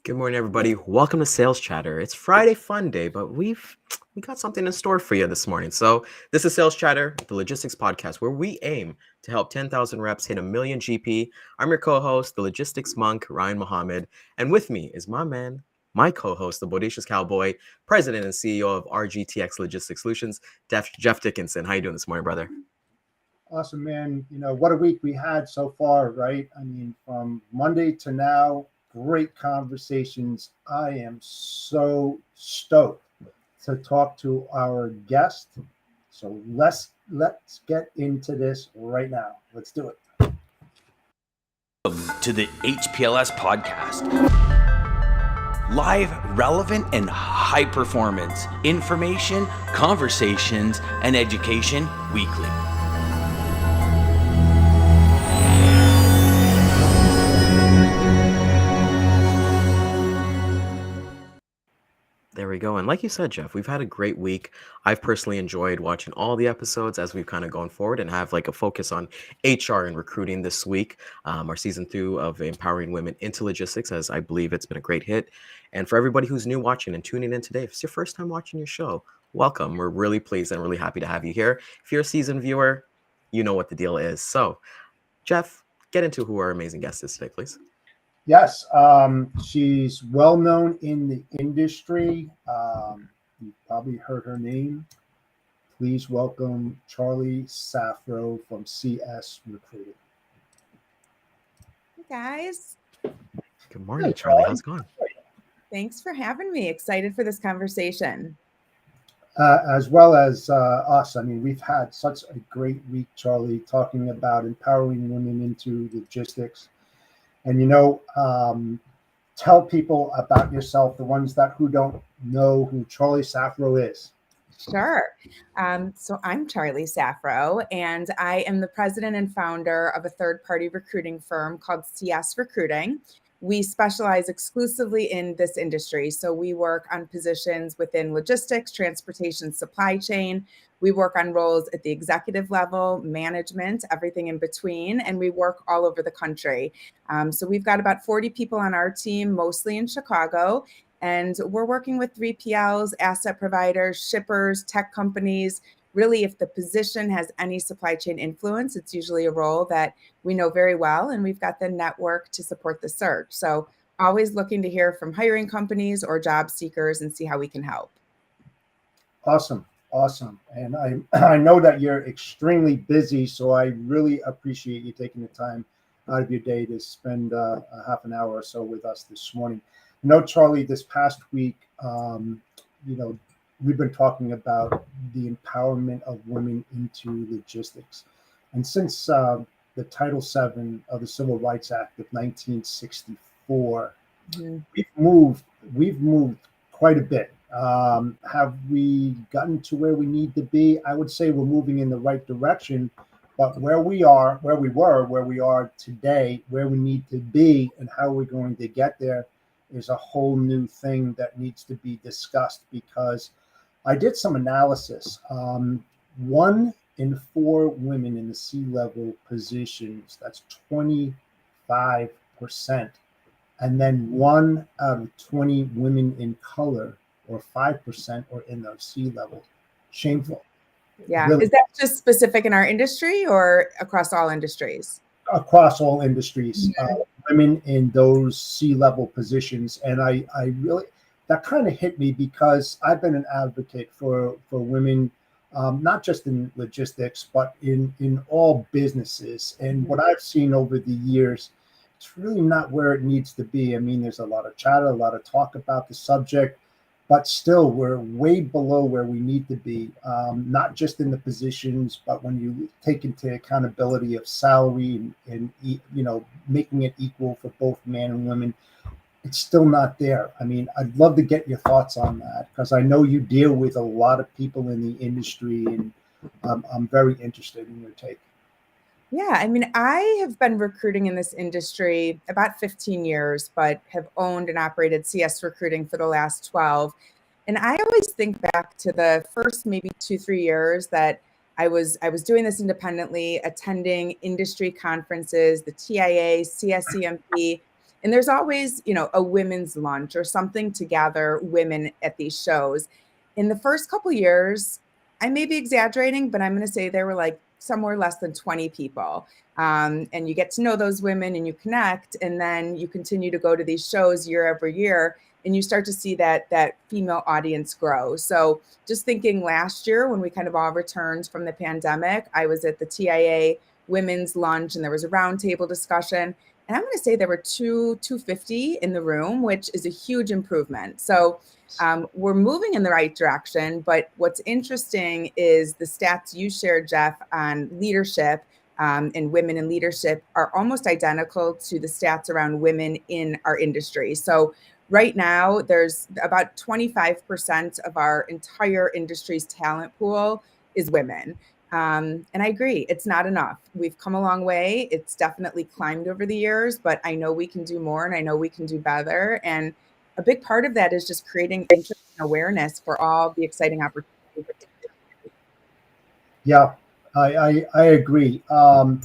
Good morning, everybody. Welcome to Sales Chatter. It's Friday Fun Day, but we got something in store for you this morning. So this is Sales Chatter, the logistics podcast, where we aim to help 10,000 reps hit a million GP. I'm your co-host, the logistics monk, Ryan Muhammad, and with me is my man, my co-host, the bodacious cowboy, president and CEO of RGTX Logistics Solutions, Jeff Dickinson. How you doing this morning, brother? Awesome, man. What a week we had so far, right? I mean, from Monday to now, great conversations. I am so stoked to talk to our guest. So let's get into this right now. Let's do it. Welcome to the HPLS podcast. Live, relevant, and high performance information, conversations, and education weekly. There we go. And like you said, Jeff, we've had a great week. I've personally enjoyed watching all the episodes as we've kind of gone forward and have like a focus on HR and recruiting this week. Our season 2 of Empowering Women into Logistics, as I believe it's been a great hit. And for everybody who's new watching and tuning in today, if it's your first time watching your show, welcome. We're really pleased and really happy to have you here. If you're a seasoned viewer, you know what the deal is. So, Jeff, get into who our amazing guest is today, please. Yes, she's well known in the industry. You've probably heard her name. Please welcome Charlie Saffro from CS Recruiting. Hey guys. Good morning, Charlie. How's it going? Thanks for having me. Excited for this conversation. As well as us. I mean, we've had such a great week, Charlie, talking about empowering women into logistics. And, tell people about yourself, the ones who don't know who Charlie Saffro is. Sure. So I'm Charlie Saffro, and I am the president and founder of a third-party recruiting firm called CS Recruiting. We specialize exclusively in this industry. So we work on positions within logistics, transportation, supply chain. We work on roles at the executive level, management, everything in between, and we work all over the country. So we've got about 40 people on our team, mostly in Chicago, and we're working with 3PLs, asset providers, shippers, tech companies. Really, if the position has any supply chain influence, it's usually a role that we know very well, and we've got the network to support the search. So always looking to hear from hiring companies or job seekers and see how we can help. Awesome. And I know that you're extremely busy, so I really appreciate you taking the time out of your day to spend a half an hour or so with us this morning. Charlie, this past week, we've been talking about the empowerment of women into logistics. And since the Title VII of the Civil Rights Act of 1964, we've moved quite a bit. Have we gotten to where we need to be? I would say we're moving in the right direction, but where we are today, where we need to be, and how we're going to get there is a whole new thing that needs to be discussed, because I did some analysis. 1 in 4 women in the C-level positions, that's 25%. And then 1 out of 20 women in color, or 5%, are in those C-levels. Shameful. Yeah. Really. Is that just specific in our industry or across all industries? Across all industries, women in those C-level positions. And I really, that kind of hit me, because I've been an advocate for women, not just in logistics, but in all businesses. And what I've seen over the years, it's really not where it needs to be. I mean, there's a lot of chatter, a lot of talk about the subject, but still we're way below where we need to be, not just in the positions, but when you take into accountability of salary and making it equal for both men and women. It's still not there. I mean, I'd love to get your thoughts on that, because I know you deal with a lot of people in the industry, and I'm very interested in your take. Yeah, I mean, I have been recruiting in this industry about 15 years, but have owned and operated CS Recruiting for the last 12. And I always think back to the first maybe 2-3 years that I was doing this independently, attending industry conferences, the TIA, CSCMP, And there's always, a women's lunch or something to gather women at these shows. In the first couple years, I may be exaggerating, but I'm going to say there were like somewhere less than 20 people. And you get to know those women and you connect, and then you continue to go to these shows year over year, and you start to see that female audience grow. So just thinking last year when we kind of all returned from the pandemic, I was at the TIA women's lunch and there was a roundtable discussion. And I'm going to say there were 250 in the room, which is a huge improvement. So we're moving in the right direction. But what's interesting is the stats you shared, Jeff, on leadership and women in leadership are almost identical to the stats around women in our industry. So right now, there's about 25% of our entire industry's talent pool is women. And I agree, it's not enough. We've come a long way. It's definitely climbed over the years, but I know we can do more and I know we can do better. And a big part of that is just creating interest and awareness for all the exciting opportunities. Yeah, I agree. When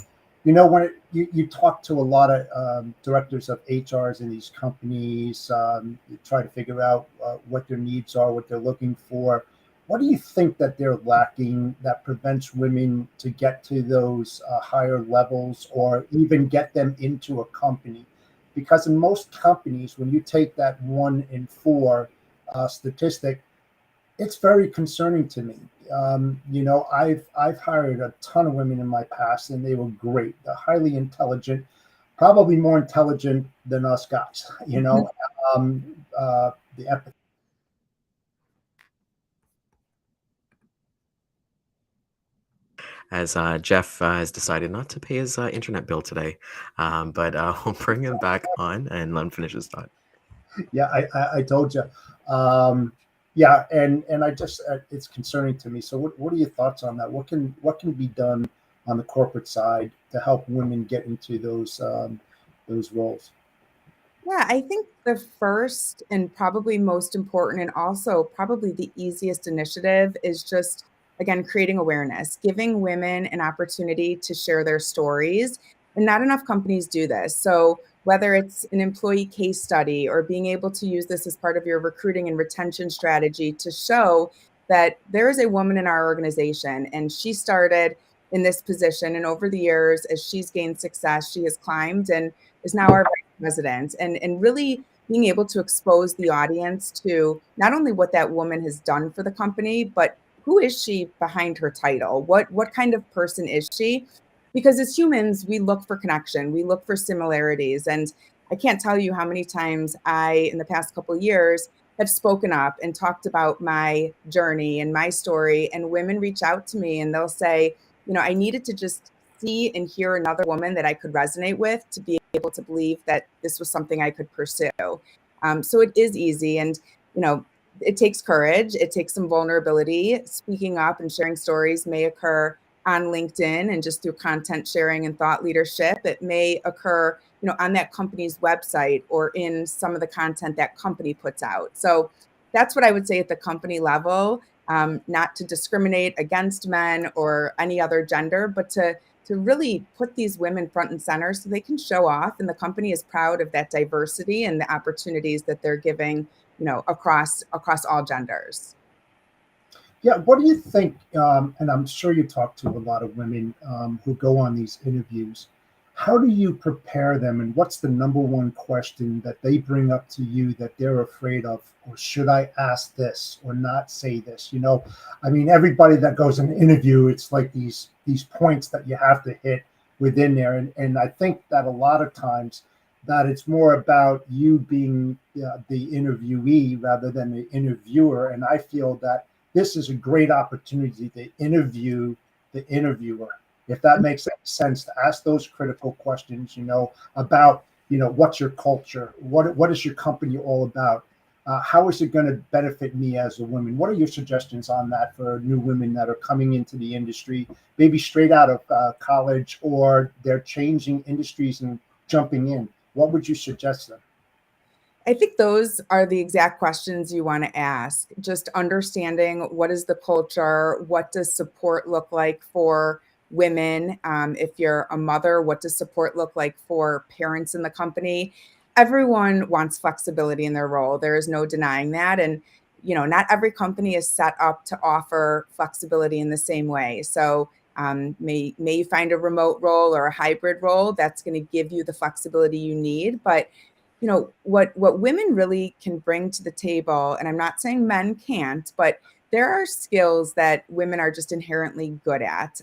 you talk to a lot of directors of HRs in these companies, you try to figure out what their needs are, what they're looking for. What do you think that they're lacking that prevents women to get to those higher levels or even get them into a company? Because in most companies, when you take that 1 in 4 statistic, it's very concerning to me. I've hired a ton of women in my past, and they were great. They're highly intelligent, probably more intelligent than us guys. The empathy. As Jeff has decided not to pay his internet bill today, but we'll bring him back on and let him finish his thought. Yeah, I told you. Yeah, and I just it's concerning to me. So what are your thoughts on that? What can be done on the corporate side to help women get into those roles? Yeah, I think the first and probably most important, and also probably the easiest initiative, is just, again, creating awareness, giving women an opportunity to share their stories. And not enough companies do this. So, whether it's an employee case study or being able to use this as part of your recruiting and retention strategy to show that there is a woman in our organization and she started in this position. And over the years, as she's gained success, she has climbed and is now our president, and really being able to expose the audience to not only what that woman has done for the company, but who is she behind her title? What kind of person is she? Because as humans, we look for connection, we look for similarities. And I can't tell you how many times I, in the past couple of years, have spoken up and talked about my journey and my story. And women reach out to me and they'll say, I needed to just see and hear another woman that I could resonate with to be able to believe that this was something I could pursue. So it is easy. And, it takes courage. It takes some vulnerability. Speaking up and sharing stories may occur on LinkedIn and just through content sharing and thought leadership. It may occur, on that company's website or in some of the content that company puts out. So that's what I would say at the company level, not to discriminate against men or any other gender, but to really put these women front and center so they can show off, and the company is proud of that diversity and the opportunities that they're giving, across all genders. Yeah, what do you think? And I'm sure you talk to a lot of women who go on these interviews. How do you prepare them, and what's the number one question that they bring up to you that they're afraid of? Or should I ask this or not say this? Everybody that goes in an interview, it's like these points that you have to hit within there. And I think that a lot of times that it's more about you being the interviewee rather than the interviewer. And I feel that this is a great opportunity to interview the interviewer, if that makes sense, to ask those critical questions, about, what's your culture? What is your company all about? How is it going to benefit me as a woman? What are your suggestions on that for new women that are coming into the industry, maybe straight out of college, or they're changing industries and jumping in? What would you suggest them? I think those are the exact questions you want to ask. Just understanding what is the culture, what does support look like for women? If you're a mother, what does support look like for parents in the company? everyone wants flexibility in their role. There is no denying that. And, not every company is set up to offer flexibility in the same way. So may you find a remote role or a hybrid role that's going to give you the flexibility you need. But what women really can bring to the table, and I'm not saying men can't, but there are skills that women are just inherently good at.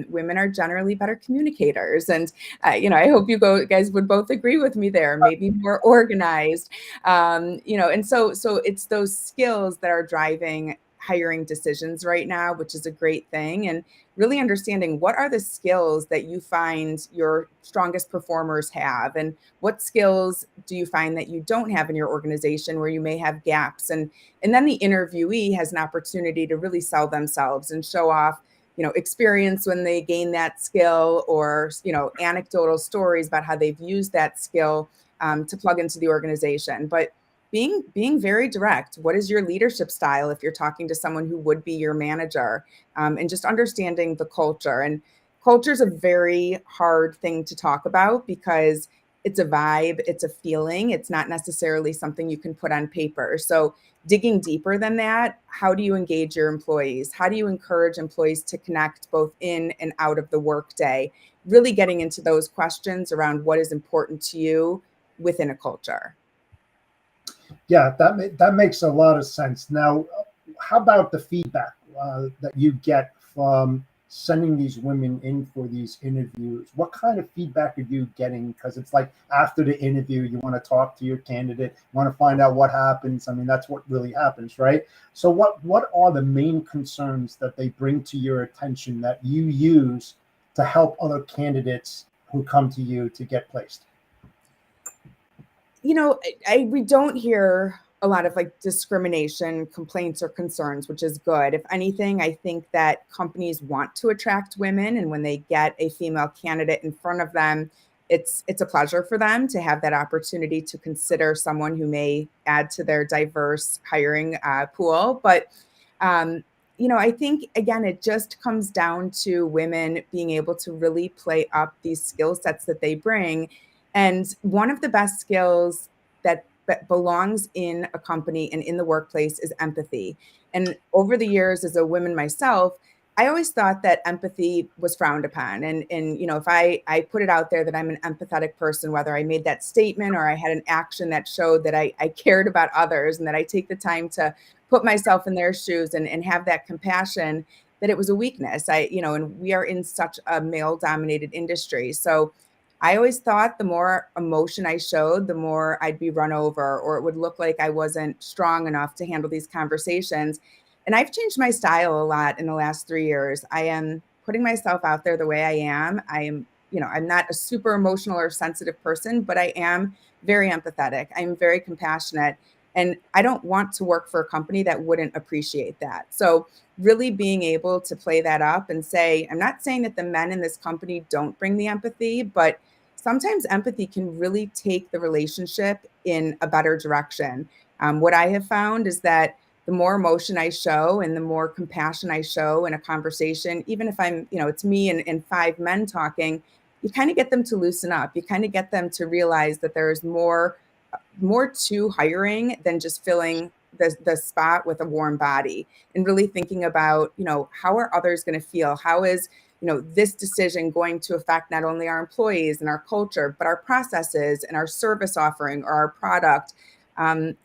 Women are generally better communicators, and I hope guys would both agree with me there. Maybe more organized, and so it's those skills that are driving hiring decisions right now, which is a great thing. And really understanding what are the skills that you find your strongest performers have, and what skills do you find that you don't have in your organization where you may have gaps. And then the interviewee has an opportunity to really sell themselves and show off, experience when they gain that skill, or, anecdotal stories about how they've used that skill to plug into the organization. But being very direct. What is your leadership style if you're talking to someone who would be your manager? And just understanding the culture. And culture is a very hard thing to talk about because it's a vibe, it's a feeling. It's not necessarily something you can put on paper. So digging deeper than that, how do you engage your employees? How do you encourage employees to connect both in and out of the workday? Really getting into those questions around what is important to you within a culture. Yeah, that makes a lot of sense. Now, how about the feedback that you get from sending these women in for these interviews? What kind of feedback are you getting? Because it's like after the interview, you want to talk to your candidate, want to find out what happens. I mean, that's what really happens, right? So what are the main concerns that they bring to your attention that you use to help other candidates who come to you to get placed? We don't hear a lot of like discrimination complaints or concerns, which is good. If anything, I think that companies want to attract women, and when they get a female candidate in front of them, it's a pleasure for them to have that opportunity to consider someone who may add to their diverse hiring pool. But I think again, it just comes down to women being able to really play up these skill sets that they bring. And one of the best skills that belongs in a company and in the workplace is empathy. And over the years, as a woman myself, I always thought that empathy was frowned upon. And if I put it out there that I'm an empathetic person, whether I made that statement or I had an action that showed that I cared about others and that I take the time to put myself in their shoes and have that compassion, that it was a weakness. And we are in such a male dominated industry. So I always thought the more emotion I showed, the more I'd be run over, or it would look like I wasn't strong enough to handle these conversations. And I've changed my style a lot in the last 3 years. I am putting myself out there the way I am. I'm not a super emotional or sensitive person, but I am very empathetic. I'm very compassionate. And I don't want to work for a company that wouldn't appreciate that. So really being able to play that up and say, I'm not saying that the men in this company don't bring the empathy, but sometimes empathy can really take the relationship in a better direction. What I have found is that the more emotion I show and the more compassion I show in a conversation, even if it's me and five men talking, you kind of get them to loosen up. You kind of get them to realize that there's more to hiring than just filling the spot with a warm body, and really thinking about, how are others going to feel? How is, this decision going to affect not only our employees and our culture, but our processes and our service offering or our product?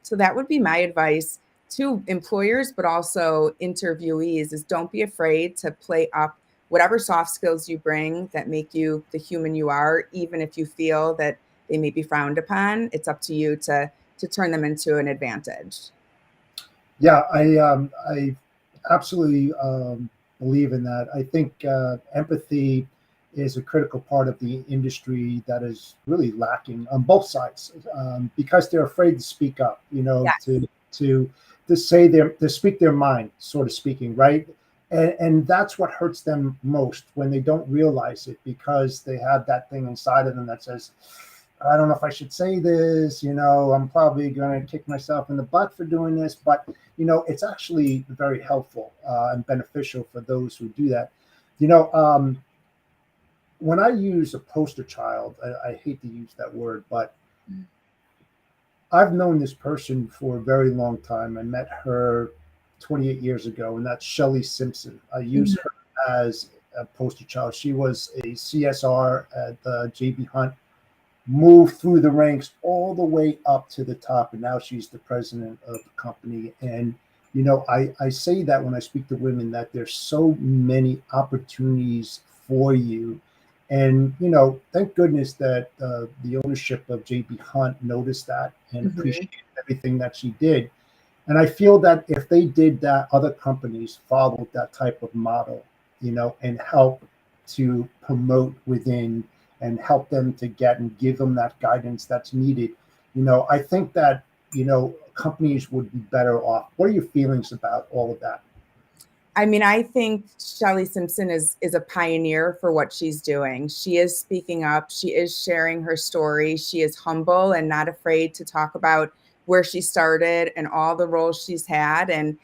So that would be my advice to employers, but also interviewees, is don't be afraid to play up whatever soft skills you bring that make you the human you are, even if you feel that they may be frowned upon. It's up to you to turn them into an advantage. Yeah, I absolutely believe in that. I think empathy is a critical part of the industry that is really lacking on both sides, because they're afraid to speak up. Yes. To say to speak their mind, sort of speaking, right? And that's what hurts them most, when they don't realize it, because they have that thing inside of them that says, I don't know if I should say this, I'm probably going to kick myself in the butt for doing this, but it's actually very helpful and beneficial for those who do that. When I use a poster child, I hate to use that word, but I've known this person for a very long time. I met her 28 years ago, and that's Shelley Simpson. I use her as a poster child. She was a CSR at JB Hunt, moved through the ranks all the way up to the top, and now she's the president of the company. And I say that when I speak to women, that there's so many opportunities for you. And thank goodness that the ownership of JB Hunt noticed that and Mhm. appreciated everything that she did. And I feel that if they did that, other companies followed that type of model, and help to promote within and help them to get and give them that guidance that's needed. I think that, companies would be better off. What are your feelings about all of that? I mean, I think Shelley Simpson is a pioneer for what she's doing. She is speaking up. She is sharing her story. She is humble and not afraid to talk about where she started and all the roles she's had. And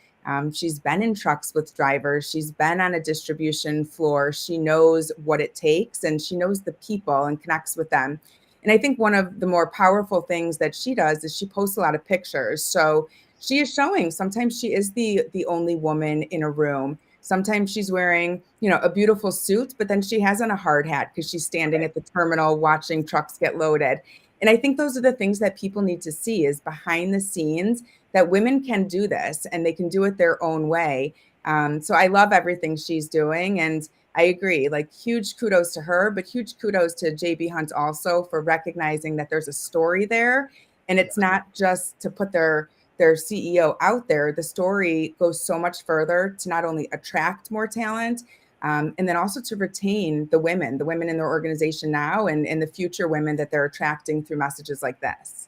she's been in trucks with drivers. She's been on a distribution floor. She knows what it takes and she knows the people and connects with them. And I think one of the more powerful things that she does is she posts a lot of pictures. So she is showing sometimes she is the only woman in a room. Sometimes she's wearing, a beautiful suit, but then she has on a hard hat because she's standing at the terminal watching trucks get loaded. And I think those are the things that people need to see is behind the scenes that women can do this and they can do it their own way. So I love everything she's doing. And I agree, like huge kudos to her, but huge kudos to JB Hunt also for recognizing that there's a story there. And it's not just to put their CEO out there. The story goes so much further to not only attract more talent, and then also to retain the women in their organization now and the future women that they're attracting through messages like this.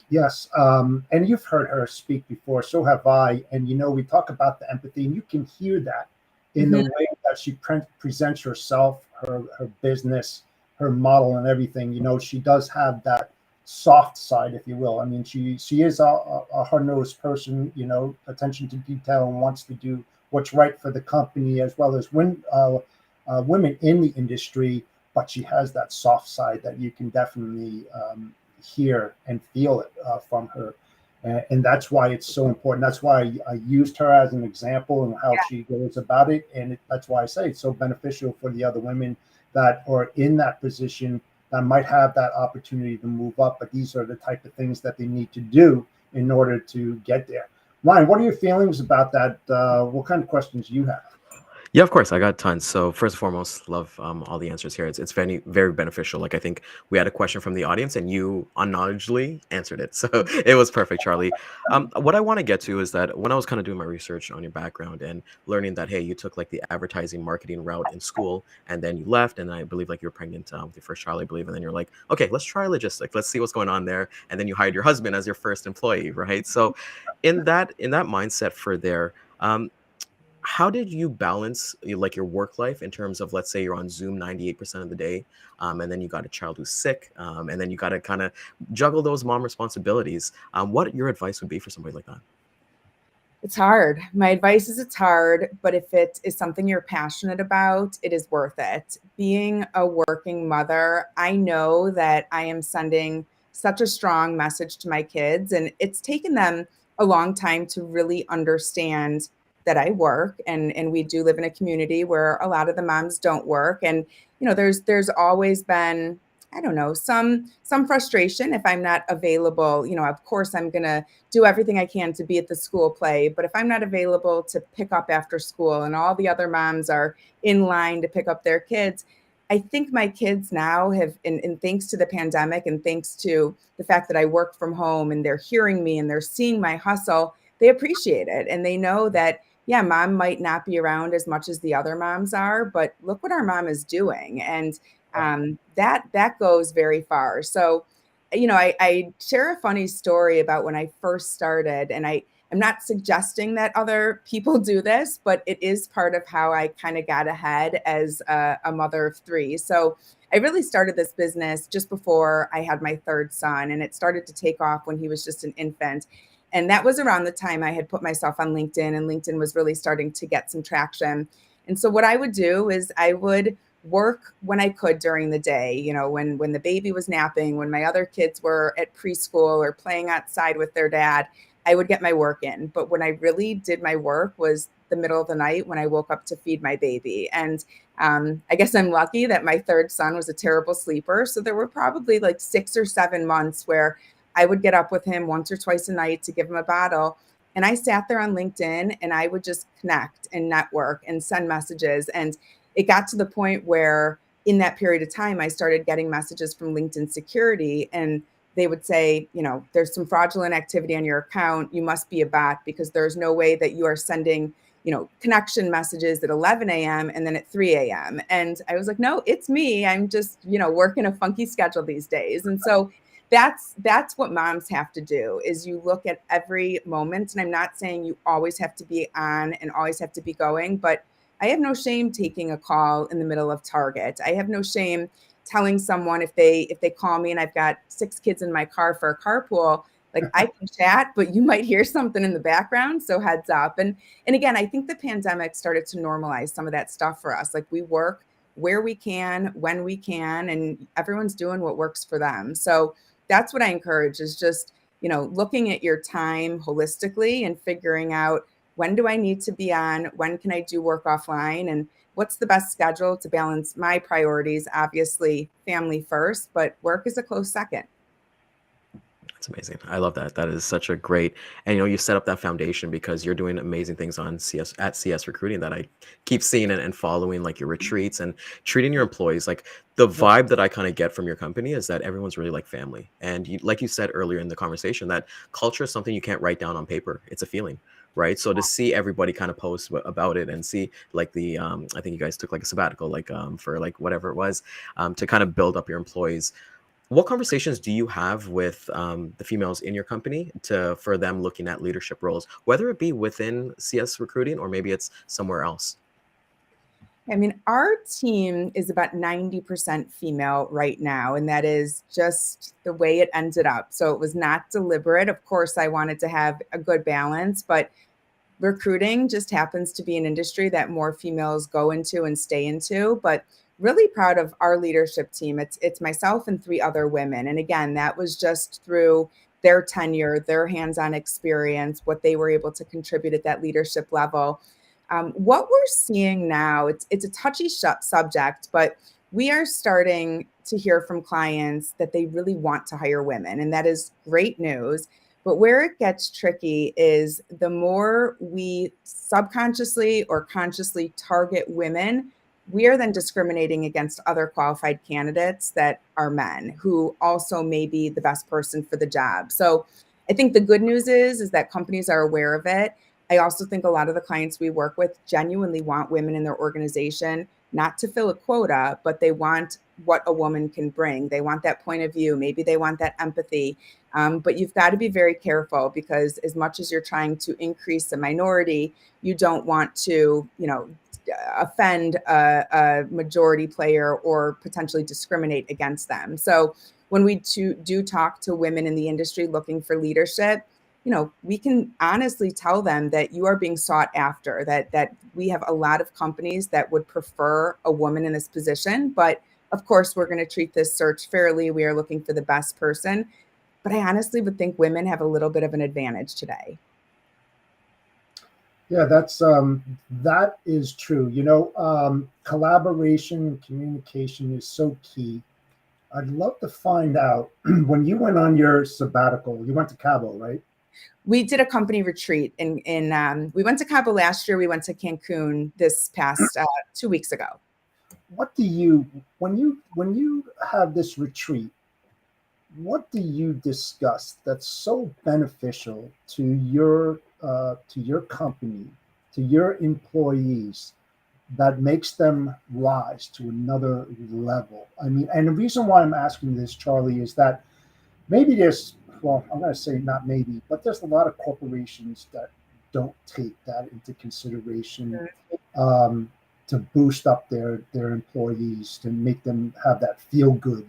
Yes, and you've heard her speak before, so have I. And we talk about the empathy, and you can hear that in the Mhm. way that she presents herself, her business, her model, and everything. She does have that soft side, if you will. I mean, she is a hard-nosed person, attention to detail, and wants to do what's right for the company as well as women in the industry. But she has that soft side that you can definitely hear and feel it from her. And that's why it's so important. That's why I used her as an example and how she goes about it. And that's why I say it's so beneficial for the other women that are in that position that might have that opportunity to move up. But these are the type of things that they need to do in order to get there. Ryan, what are your feelings about that? What kind of questions do you have? Yeah, of course, I got tons. So first and foremost, love all the answers here. It's very very beneficial. Like I think we had a question from the audience, and you unknowledgeably answered it, so it was perfect, Charlie. What I want to get to is that when I was kind of doing my research on your background and learning that hey, you took like the advertising marketing route in school, and then you left, and I believe like you were pregnant with your first child, I believe, and then you're like, okay, let's try logistics, let's see what's going on there, and then you hired your husband as your first employee, right? So, in that mindset for there. How did you balance like your work life in terms of let's say you're on Zoom 98% of the day, and then you got a child who's sick, and then you got to kind of juggle those mom responsibilities. What your advice would be for somebody like that? It's hard. My advice is it's hard, but if it is something you're passionate about, it is worth it. Being a working mother, I know that I am sending such a strong message to my kids, and it's taken them a long time to really understand that I work and we do live in a community where a lot of the moms don't work. And there's always been, I don't know, some frustration if I'm not available. Of course I'm gonna do everything I can to be at the school play. But if I'm not available to pick up after school and all the other moms are in line to pick up their kids, I think my kids now have, and thanks to the pandemic and thanks to the fact that I work from home and they're hearing me and they're seeing my hustle, they appreciate it. And they know that, yeah, mom might not be around as much as the other moms are, but look what our mom is doing. And that goes very far. So, I share a funny story about when I first started, and I'm not suggesting that other people do this, but it is part of how I kind of got ahead as a mother of three. So I really started this business just before I had my third son, and it started to take off when he was just an infant. And that was around the time I had put myself on LinkedIn, and LinkedIn was really starting to get some traction. And so what I would do is I would work when I could during the day, you know, when the baby was napping, when my other kids were at preschool or playing outside with their dad, I would get my work in. But when I really did my work was the middle of the night when I woke up to feed my baby. And I guess I'm lucky that my third son was a terrible sleeper. So there were probably like 6 or 7 months where I would get up with him once or twice a night to give him a bottle. And I sat there on LinkedIn and I would just connect and network and send messages. And it got to the point where in that period of time, I started getting messages from LinkedIn security, and they would say, you know, there's some fraudulent activity on your account. You must be a bot because there's no way that you are sending, you know, connection messages at 11 a.m. and then at 3 a.m. And I was like, no, it's me. I'm just, you know, working a funky schedule these days. And so that's what moms have to do is you look at every moment. And I'm not saying you always have to be on and always have to be going, but I have no shame taking a call in the middle of Target. I have no shame telling someone if they call me and I've got 6 kids in my car for a carpool, like I can chat, but you might hear something in the background. So heads up. And again, I think the pandemic started to normalize some of that stuff for us. Like we work where we can, when we can, and everyone's doing what works for them. So that's what I encourage is just, you know, looking at your time holistically and figuring out when do I need to be on, when can I do work offline, and what's the best schedule to balance my priorities. Obviously, family first, but work is a close second. That's amazing. I love that. That is such a great, and you set up that foundation because you're doing amazing things on CS Recruiting that I keep seeing and following, like your retreats and treating your employees. Like the vibe that I kind of get from your company is that everyone's really like family. And like you said earlier in the conversation, that culture is something you can't write down on paper. It's a feeling. Right. So to see everybody kind of post about it and see like I think you guys took like a sabbatical, like for like whatever it was, to kind of build up your employees. What conversations do you have with the females in your company for them looking at leadership roles, whether it be within CS Recruiting or maybe it's somewhere else? I mean, our team is about 90% female right now, and that is just the way it ended up. So it was not deliberate. Of course, I wanted to have a good balance, but recruiting just happens to be an industry that more females go into and stay into. But really proud of our leadership team. It's myself and 3 other women. And again, that was just through their tenure, their hands-on experience, what they were able to contribute at that leadership level. What we're seeing now, it's a touchy subject, but we are starting to hear from clients that they really want to hire women, and that is great news. But where it gets tricky is the more we subconsciously or consciously target women, we are then discriminating against other qualified candidates that are men who also may be the best person for the job. So I think the good news is that companies are aware of it. I also think a lot of the clients we work with genuinely want women in their organization, not to fill a quota, but they want what a woman can bring. They want that point of view. Maybe they want that empathy. But you've got to be very careful because as much as you're trying to increase the minority, you don't want to, offend a majority player or potentially discriminate against them. So when we do talk to women in the industry looking for leadership, we can honestly tell them that you are being sought after, that we have a lot of companies that would prefer a woman in this position. But of course, we're going to treat this search fairly. We are looking for the best person. But I honestly would think women have a little bit of an advantage today. Yeah, that is true. Collaboration and communication is so key. I'd love to find out when you went on your sabbatical, you went to Cabo, right? We did a company retreat we went to Cabo last year. We went to Cancun this past 2 weeks ago. What do when you have this retreat, what do you discuss that's so beneficial to your company, to your employees, that makes them rise to another level? I mean, and the reason why I'm asking this, Charlie, is that maybe I'm going to say not maybe, but there's a lot of corporations that don't take that into consideration to boost up their employees, to make them have that feel good,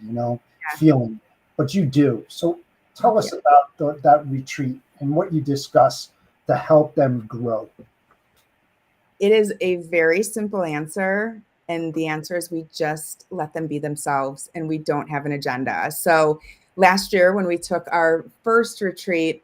feeling. But you do. So tell us about that retreat and what you discuss to help them grow. It is a very simple answer, And the answer is we just let them be themselves and we don't have an agenda. So last year when we took our first retreat,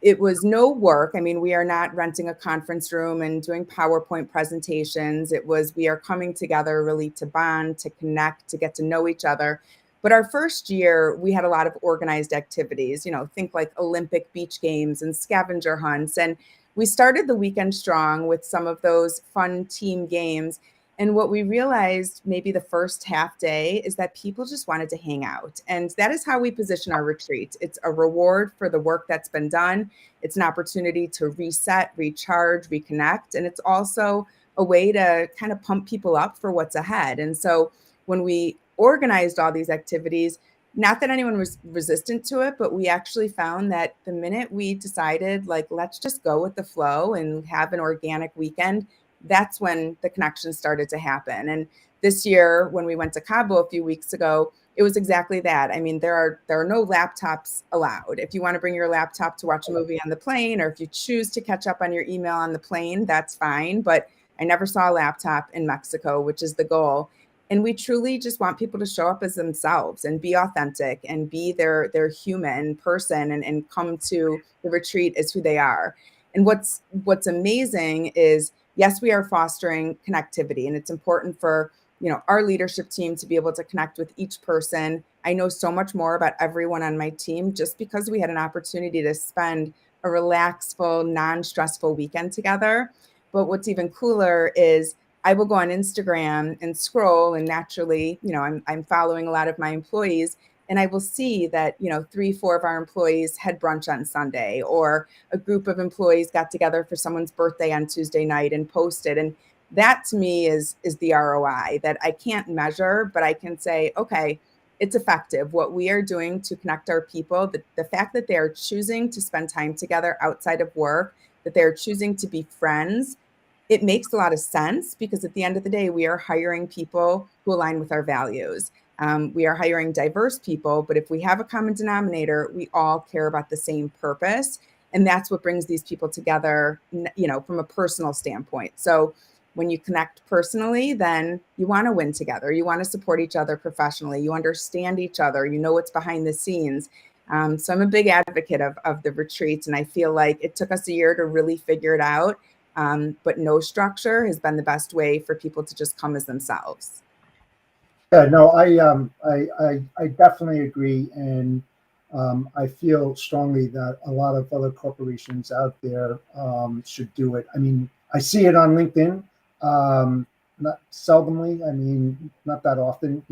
it was no work. I mean, we are not renting a conference room and doing PowerPoint presentations. It was, we are coming together really to bond, to connect, to get to know each other. But our first year, we had a lot of organized activities, think like Olympic beach games and scavenger hunts. And we started the weekend strong with some of those fun team games. And what we realized maybe the first half day is that people just wanted to hang out. And that is how we position our retreat. It's a reward for the work that's been done. It's an opportunity to reset, recharge, reconnect. And it's also a way to kind of pump people up for what's ahead. And so when we organized all these activities, not that anyone was resistant to it, but we actually found that the minute we decided, like, let's just go with the flow and have an organic weekend, that's when the connection started to happen. And this year, when we went to Cabo a few weeks ago, it was exactly that. I mean, there are no laptops allowed. If you want to bring your laptop to watch a movie on the plane, or if you choose to catch up on your email on the plane, that's fine. But I never saw a laptop in Mexico, which is the goal. And we truly just want people to show up as themselves and be authentic and be their human person and come to the retreat as who they are. And what's amazing is, yes, we are fostering connectivity, and it's important for our leadership team to be able to connect with each person. I know so much more about everyone on my team just because we had an opportunity to spend a relaxful, non-stressful weekend together. But what's even cooler is I will go on Instagram and scroll, and naturally, I'm following a lot of my employees, and I will see that 3-4 of our employees had brunch on Sunday, or a group of employees got together for someone's birthday on Tuesday night and posted. And that to me is the ROI that I can't measure, but I can say, okay, it's effective. What we are doing to connect our people, the fact that they are choosing to spend time together outside of work, that they're choosing to be friends, it makes a lot of sense, because at the end of the day, we are hiring people who align with our values. We are hiring diverse people, but if we have a common denominator, we all care about the same purpose. And that's what brings these people together, from a personal standpoint. So when you connect personally, then you want to win together. You want to support each other professionally. You understand each other. You know what's behind the scenes. So I'm a big advocate of the retreats. And I feel like it took us a year to really figure it out. But no structure has been the best way for people to just come as themselves. Yeah, no, I definitely agree, and I feel strongly that a lot of other corporations out there should do it. I mean, I see it on LinkedIn, not seldomly. I mean, not that often,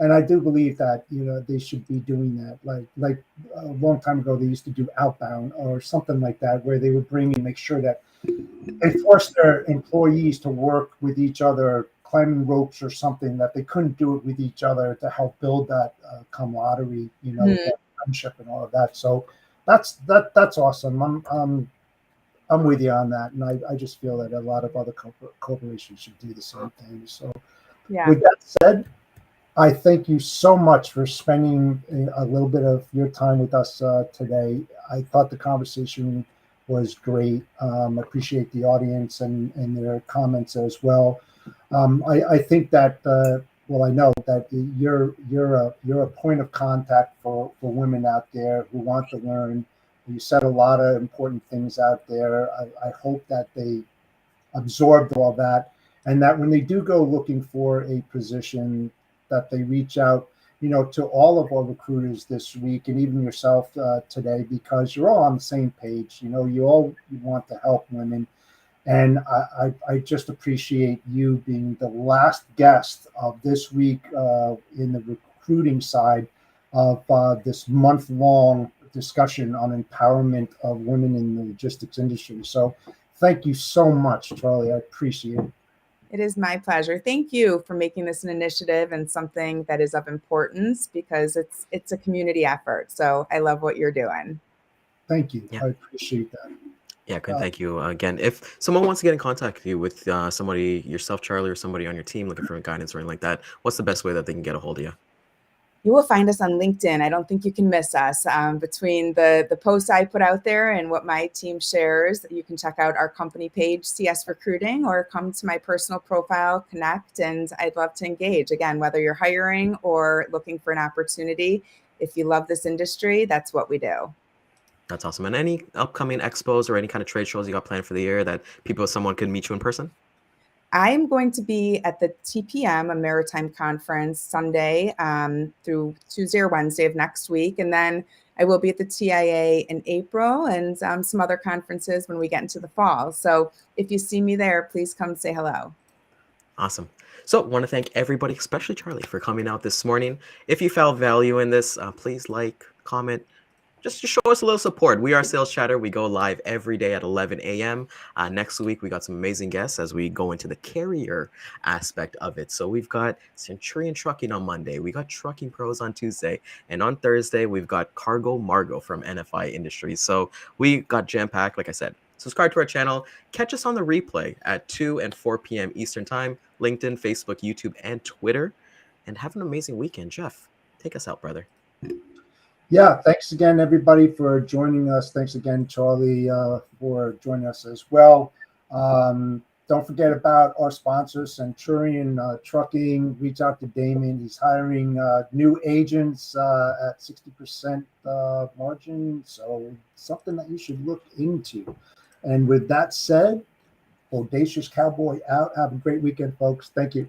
and I do believe that they should be doing that. Like a long time ago, they used to do Outbound or something like that, where they would bring and make sure that they forced their employees to work with each other, climbing ropes or something, that they couldn't do it with each other, to help build that camaraderie, that friendship and all of that. So that's awesome. I'm with you on that, and I just feel that a lot of other corporations should do the same thing. So Yeah. with that said, I thank you so much for spending a little bit of your time with us today. I thought the conversation was great. Appreciate the audience and their comments as well. I think that I know that you're a point of contact for women out there who want to learn. You said a lot of important things out there. I hope that they absorbed all that, and that when they do go looking for a position, that they reach out, to all of our recruiters this week, and even yourself today, because you're all on the same page. You all want to help women. And I just appreciate you being the last guest of this week in the recruiting side of this month-long discussion on empowerment of women in the logistics industry. So thank you so much, Charlie. I appreciate it. It is my pleasure. Thank you for making this an initiative and something that is of importance, because it's a community effort. So I love what you're doing. Thank you. Yeah. I appreciate that. Yeah, good. Thank you again. If someone wants to get in contact with you, with somebody, yourself, Charlie, or somebody on your team looking for guidance or anything like that, what's the best way that they can get a hold of you? you will find us on LinkedIn. I don't think you can miss us. Between the posts I put out there and what my team shares, you can check out our company page, CS Recruiting, or come to my personal profile, connect, and I'd love to engage. Again, whether you're hiring or looking for an opportunity, if you love this industry, that's what we do. That's awesome. And any upcoming expos or any kind of trade shows you got planned for the year that someone could meet you in person? I'm going to be at the TPM, a maritime conference, Sunday through Tuesday or Wednesday of next week. And then I will be at the TIA in April and some other conferences when we get into the fall. So if you see me there, please come say hello. Awesome. So want to thank everybody, especially Charlie, for coming out this morning. If you found value in this, please like, comment, just to show us a little support. We are Sales Chatter. We go live every day at 11 a.m. Next week, we got some amazing guests as we go into the carrier aspect of it. So we've got Centurion Trucking on Monday. We got Trucking Pros on Tuesday. And on Thursday, we've got Cargo Margo from NFI Industries. So we got jam-packed, like I said. Subscribe to our channel. Catch us on the replay at 2 and 4 p.m. Eastern Time. LinkedIn, Facebook, YouTube, and Twitter. And have an amazing weekend. Jeff, take us out, brother. Yeah, thanks again, everybody, for joining us. Thanks again, Charlie, for joining us as well. Don't forget about our sponsor, Centurion Trucking. Reach out to Daman. He's hiring new agents at 60% margin, so something that you should look into. And with that said, Audacious Cowboy out. Have a great weekend, folks. Thank you.